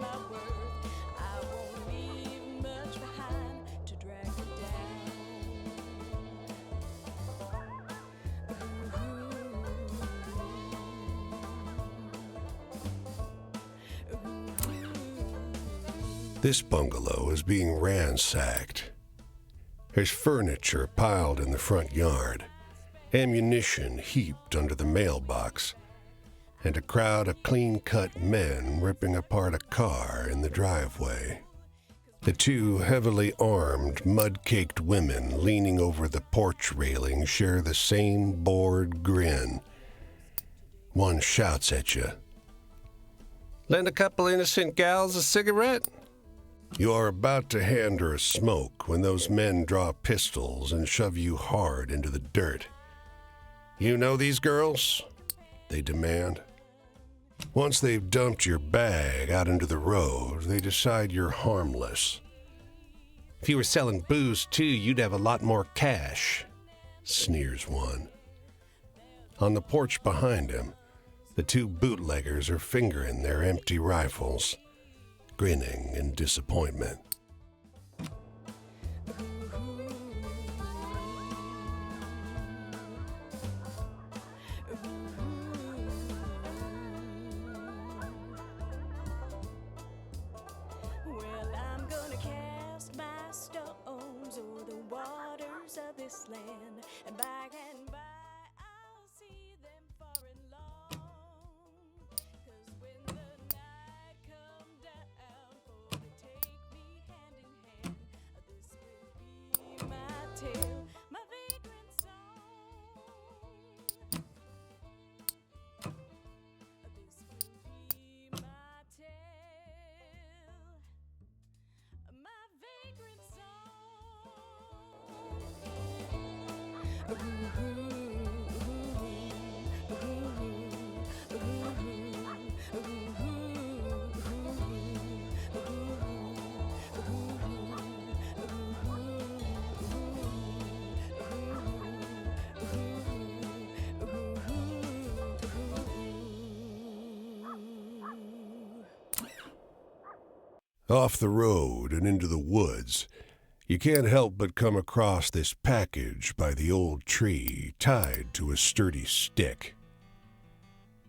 my worth. I won't leave much behind to drag me This bungalow is being ransacked. There's furniture piled in the front yard, ammunition heaped under the mailbox, and a crowd of clean-cut men ripping apart a car in the driveway. The two heavily armed, mud-caked women leaning over the porch railing share the same bored grin. One shouts at you. "Lend a couple innocent gals a cigarette?" You are about to hand her a smoke when those men draw pistols and shove you hard into the dirt. "You know these girls?" they demand. Once they've dumped your bag out into the road, they decide you're harmless. "If you were selling booze too, you'd have a lot more cash," sneers one. On the porch behind him, the two bootleggers are fingering their empty rifles, grinning in disappointment. Well, I'm gonna cast my stones o'er the waters of this land, and by I'll see them far and long. 'Cause when the night come down for to take me hand in hand, this will be my tale, my vagrant song. This will be my tale, my vagrant Off the road and into the woods, you can't help but come across this package by the old tree tied to a sturdy stick.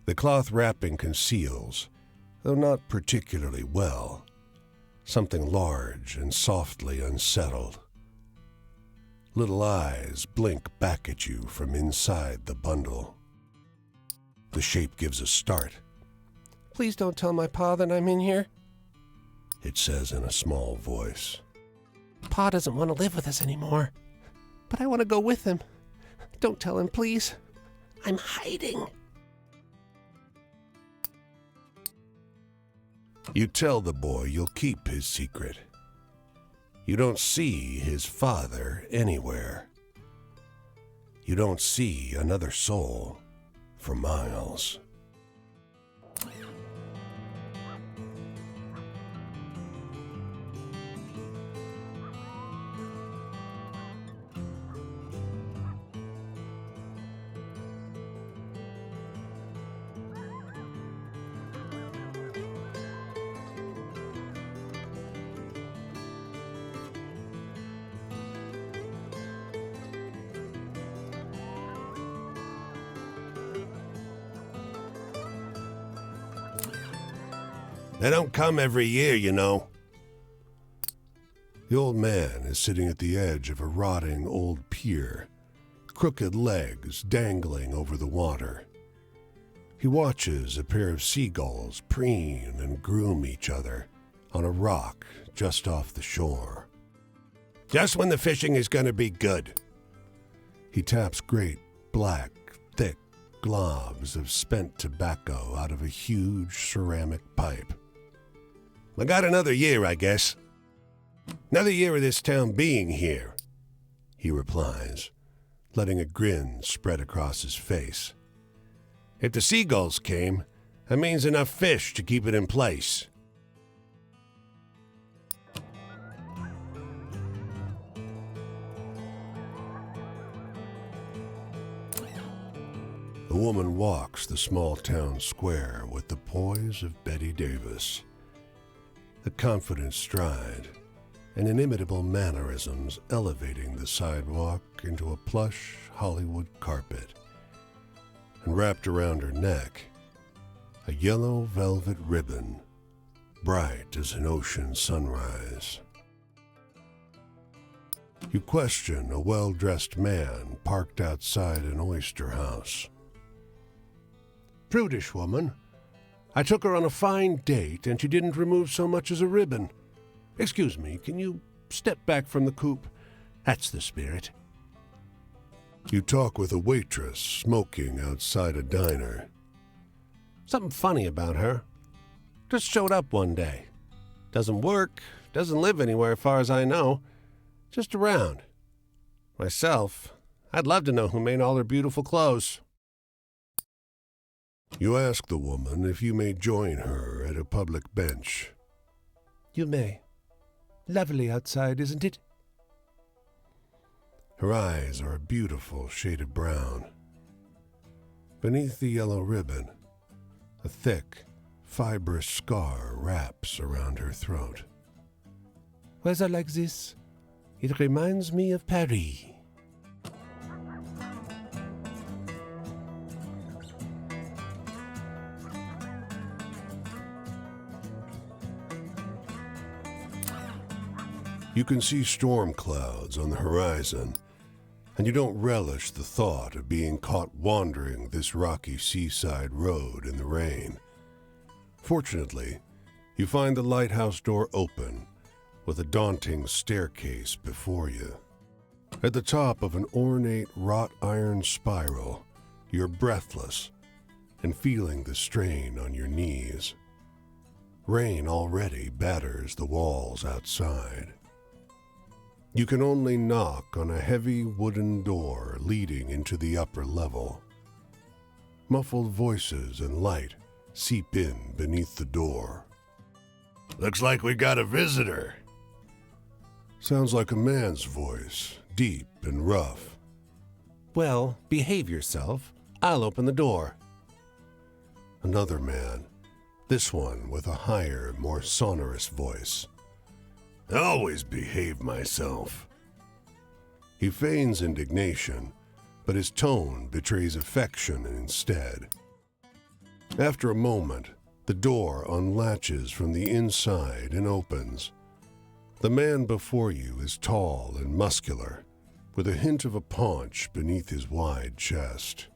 The cloth wrapping conceals, though not particularly well, something large and softly unsettled. Little eyes blink back at you from inside the bundle. The shape gives a start. "Please don't tell my pa that I'm in here," it says in a small voice. "Pa doesn't want to live with us anymore, but I want to go with him. Don't tell him, please. I'm hiding." You tell the boy you'll keep his secret. You don't see his father anywhere. You don't see another soul for miles. They don't come every year, you know. The old man is sitting at the edge of a rotting old pier, crooked legs dangling over the water. He watches a pair of seagulls preen and groom each other on a rock just off the shore. Just when the fishing is going to be good. He taps great, black, thick globs of spent tobacco out of a huge ceramic pipe. "I got another year, I guess. Another year of this town being here," he replies, letting a grin spread across his face. "If the seagulls came, that means enough fish to keep it in place." The woman walks the small town square with the poise of Betty Davis, a confident stride, and inimitable mannerisms elevating the sidewalk into a plush Hollywood carpet. And wrapped around her neck, a yellow velvet ribbon, bright as an ocean sunrise. You question a well-dressed man parked outside an oyster house. "Prudish woman. I took her on a fine date and she didn't remove so much as a ribbon. Excuse me, can you step back from the coupe? That's the spirit." You talk with a waitress smoking outside a diner. "Something funny about her. Just showed up one day. Doesn't work, doesn't live anywhere as far as I know. Just around. Myself, I'd love to know who made all her beautiful clothes." You ask the woman if you may join her at a public bench. "You may. Lovely outside, isn't it?" Her eyes are a beautiful shade of brown. Beneath the yellow ribbon, a thick, fibrous scar wraps around her throat. "Weather like this, it reminds me of Paris." You can see storm clouds on the horizon, and you don't relish the thought of being caught wandering this rocky seaside road in the rain. Fortunately, you find the lighthouse door open with a daunting staircase before you. At the top of an ornate wrought iron spiral, you're breathless and feeling the strain on your knees. Rain already batters the walls outside. You can only knock on a heavy wooden door leading into the upper level. Muffled voices and light seep in beneath the door. "Looks like we got a visitor." Sounds like a man's voice, deep and rough. "Well, behave yourself. I'll open the door." Another man, this one with a higher, more sonorous voice. "I always behave myself." He feigns indignation, but his tone betrays affection instead. After a moment, the door unlatches from the inside and opens. The man before you is tall and muscular, with a hint of a paunch beneath his wide chest.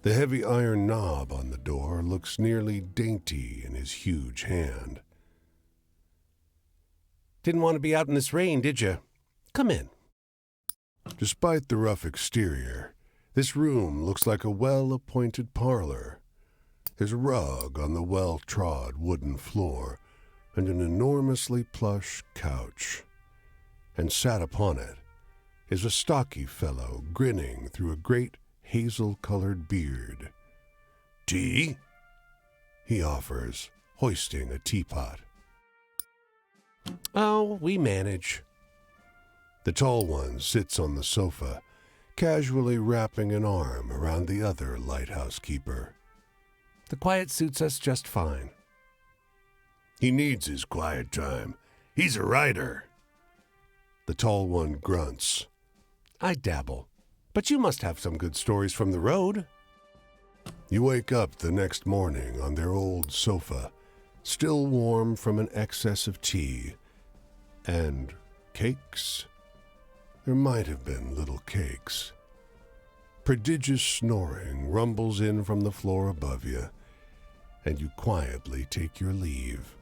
The heavy iron knob on the door looks nearly dainty in his huge hand. "Didn't want to be out in this rain, did you? Come in." Despite the rough exterior, this room looks like a well-appointed parlor. There's a rug on the well-trod wooden floor and an enormously plush couch. And sat upon it is a stocky fellow grinning through a great hazel-colored beard. "Tea?" he offers, hoisting a teapot. "Oh, we manage." The tall one sits on the sofa, casually wrapping an arm around the other lighthouse keeper. "The quiet suits us just fine." "He needs his quiet time. He's a writer." The tall one grunts. "I dabble, but you must have some good stories from the road." You wake up the next morning on their old sofa, still warm from an excess of tea. And cakes? There might have been little cakes. Prodigious snoring rumbles in from the floor above you, and you quietly take your leave.